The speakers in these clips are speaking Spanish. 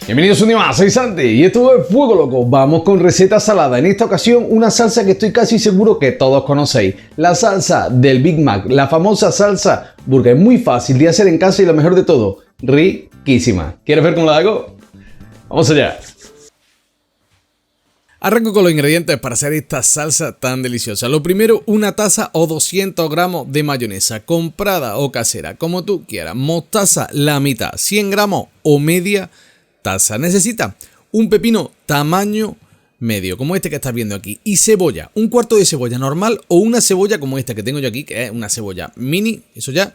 Bienvenidos un día más, soy Santi y esto es Fuego Loco. Vamos con receta salada. En esta ocasión una salsa que estoy casi seguro que todos conocéis. La salsa del Big Mac, la famosa salsa burger. Muy fácil de hacer en casa y lo mejor de todo, riquísima. ¿Quieres ver cómo la hago? Vamos allá. Arranco con los ingredientes para hacer esta salsa tan deliciosa. Lo primero, una taza o 200 gramos de mayonesa, comprada o casera, como tú quieras. Mostaza, la mitad, 100 gramos o media taza. Necesita un pepino tamaño medio, como este que estás viendo aquí, y cebolla, un cuarto de cebolla normal o una cebolla como esta que tengo yo aquí, que es una cebolla mini, eso ya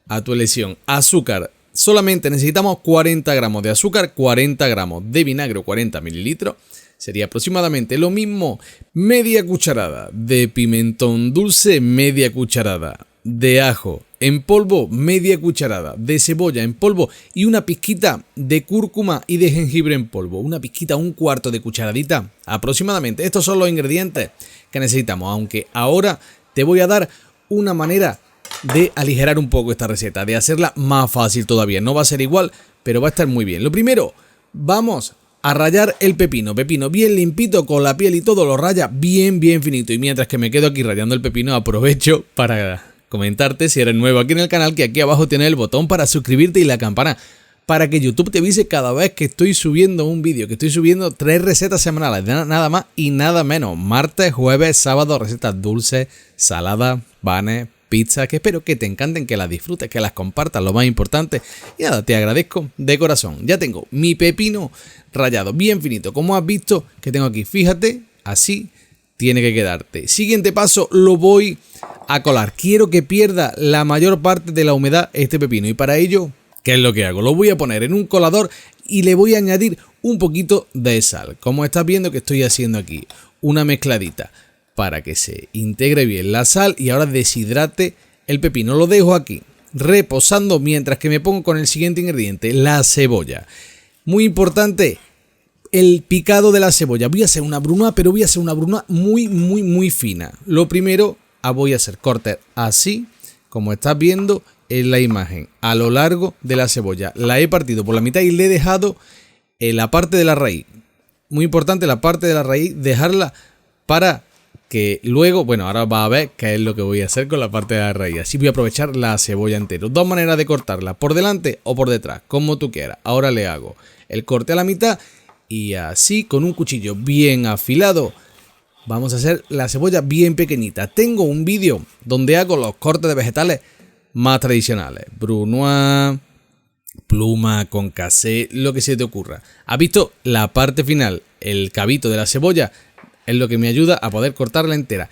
a tu elección. Azúcar, solamente necesitamos 40 gramos de azúcar, 40 gramos de vinagre o 40 mililitros, sería aproximadamente lo mismo. Media cucharada de pimentón dulce, media cucharada de ajo en polvo, media cucharada de cebolla en polvo y una pizquita de cúrcuma y de jengibre en polvo. Una pizquita, un cuarto de cucharadita aproximadamente. Estos son los ingredientes que necesitamos, aunque ahora te voy a dar una manera de aligerar un poco esta receta, de hacerla más fácil todavía. No va a ser igual, pero va a estar muy bien. Lo primero, vamos a rallar el pepino bien limpito, con la piel y todo, lo raya bien finito. Y mientras que me quedo aquí rallando el pepino, aprovecho para comentarte, si eres nuevo aquí en el canal, que aquí abajo tienes el botón para suscribirte y la campana para que YouTube te avise cada vez que estoy subiendo un vídeo, que estoy subiendo 3 recetas semanales, nada más y nada menos. Martes, jueves, sábado, recetas dulces, saladas, panes, pizza, que espero que te encanten, que las disfrutes, que las compartas, lo más importante. Y nada, te agradezco de corazón. Ya tengo mi pepino rallado bien finito, como has visto que tengo aquí. Fíjate, así tiene que quedarte. Siguiente paso, lo voy a colar. Quiero que pierda la mayor parte de la humedad este pepino, y para ello, ¿qué es lo que hago? Lo voy a poner en un colador y le voy a añadir un poquito de sal, como estás viendo que estoy haciendo aquí, una mezcladita para que se integre bien la sal y ahora deshidrate el pepino. Lo dejo aquí reposando mientras que me pongo con el siguiente ingrediente, la cebolla. Muy importante, el picado de la cebolla. Voy a hacer una brunoise, pero voy a hacer una brunoise muy fina. Lo primero, voy a hacer cortes así, como estás viendo en la imagen, a lo largo de la cebolla. La he partido por la mitad y le he dejado en la parte de la raíz. Muy importante, la parte de la raíz, dejarla para que luego, bueno, ahora vas a ver qué es lo que voy a hacer con la parte de la raíz. Así voy a aprovechar la cebolla entera. Dos maneras de cortarla, por delante o por detrás, como tú quieras. Ahora le hago el corte a la mitad y así, con un cuchillo bien afilado, vamos a hacer la cebolla bien pequeñita. Tengo un vídeo donde hago los cortes de vegetales más tradicionales. Brunoise, pluma, concassé, lo que se te ocurra. ¿Has visto la parte final? El cabito de la cebolla es lo que me ayuda a poder cortarla entera.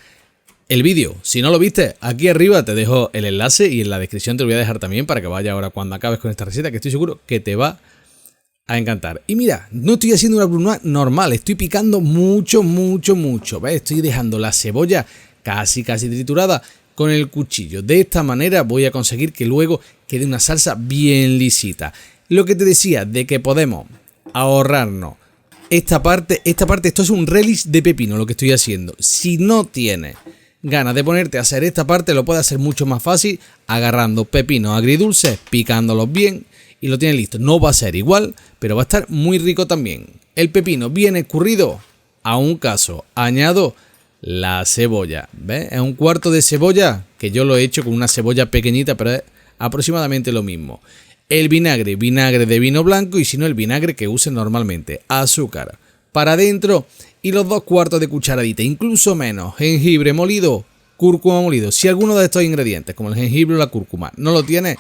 El vídeo, si no lo viste, aquí arriba te dejo el enlace y en la descripción te lo voy a dejar también para que vayas ahora cuando acabes con esta receta, que estoy seguro que te va a encantar. Y mira, no estoy haciendo una brunoise normal, estoy picando mucho. ¿Ves? Estoy dejando la cebolla casi triturada con el cuchillo. De esta manera voy a conseguir que luego quede una salsa bien lisita. Lo que te decía de que podemos ahorrarnos esta parte, esto es un relish de pepino lo que estoy haciendo. Si no tienes ganas de ponerte a hacer esta parte, lo puedes hacer mucho más fácil agarrando pepinos agridulces, picándolos bien y lo tienes listo. No va a ser igual, pero va a estar muy rico también. El pepino bien escurrido, a un caso, añado la cebolla. ¿Ves? Es un cuarto de cebolla, que yo lo he hecho con una cebolla pequeñita, pero es aproximadamente lo mismo. El vinagre de vino blanco, y si no, el vinagre que usen normalmente. Azúcar para adentro y los 2 cuartos de cucharadita, incluso menos, jengibre molido, cúrcuma molido. Si alguno de estos ingredientes, como el jengibre o la cúrcuma, no lo tiene,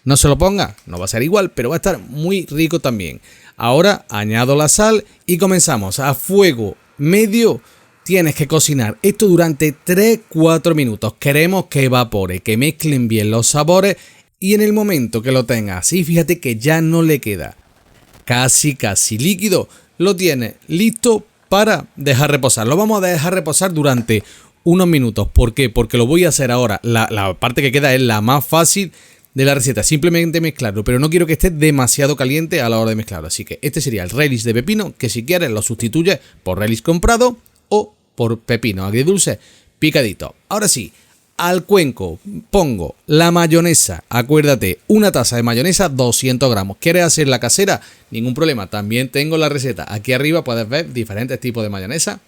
no se lo ponga, no va a ser igual, pero va a estar muy rico también. Ahora añado la sal y comenzamos a fuego medio. Tienes que cocinar esto durante 3-4 minutos. Queremos que evapore, que mezclen bien los sabores. Y en el momento que lo tengas así, fíjate que ya no le queda casi líquido, lo tienes listo para dejar reposar. Lo vamos a dejar reposar durante unos minutos. ¿Por qué? Porque lo voy a hacer ahora. La parte que queda es la más fácil de la receta. Simplemente mezclarlo, pero no quiero que esté demasiado caliente a la hora de mezclarlo. Así que este sería el relish de pepino, que si quieres lo sustituyes por relish comprado o por pepino agridulce picadito. Ahora sí, Al cuenco pongo la mayonesa, acuérdate, una taza de mayonesa, 200 gramos. ¿Quieres hacer la casera? Ningún problema, también tengo la receta. Aquí arriba puedes ver diferentes tipos de mayonesa,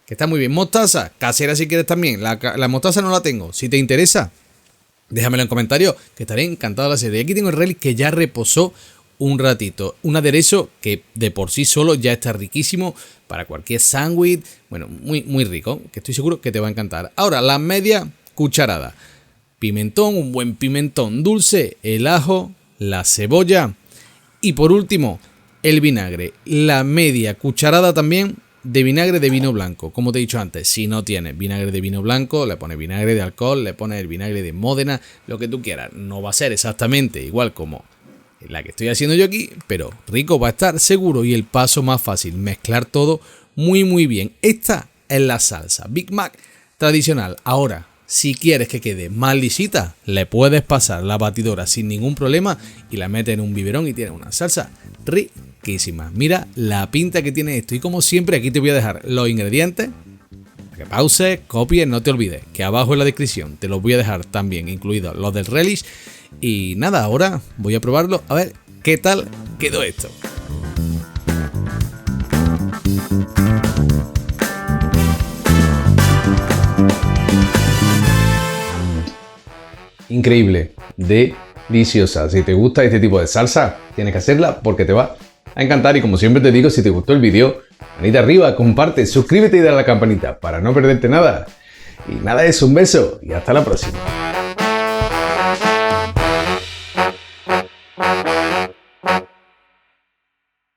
que está muy bien. Mostaza, casera si quieres también. La mostaza no la tengo. Si te interesa, déjamelo en comentarios, que estaré encantado de hacer. Y aquí tengo el relish que ya reposó un ratito. Un aderezo que de por sí solo ya está riquísimo para cualquier sándwich. Bueno, muy, muy rico, que estoy seguro que te va a encantar. Ahora, la media cucharada. Pimentón, un buen pimentón dulce, el ajo, la cebolla y por último, el vinagre. La media cucharada también de vinagre de vino blanco. Como te he dicho antes, si no tienes vinagre de vino blanco, le pones vinagre de alcohol, le pones el vinagre de Módena, lo que tú quieras. No va a ser exactamente igual como la que estoy haciendo yo aquí, pero rico va a estar seguro. Y el paso más fácil, mezclar todo muy muy bien. Esta es la salsa Big Mac tradicional. Ahora, si quieres que quede más lisita, le puedes pasar la batidora sin ningún problema y la metes en un biberón y tienes una salsa riquísima. Mira la pinta que tiene esto. Y como siempre, aquí te voy a dejar los ingredientes. Que pauses, copies, no te olvides que abajo en la descripción te los voy a dejar también, incluidos los del relish. Y nada, ahora voy a probarlo a ver qué tal quedó esto. Increíble, deliciosa. Si te gusta este tipo de salsa, tienes que hacerla porque te va a encantar. Y como siempre te digo, si te gustó el vídeo, manita arriba, comparte, suscríbete y dale a la campanita para no perderte nada. Y nada, es un beso y hasta la próxima.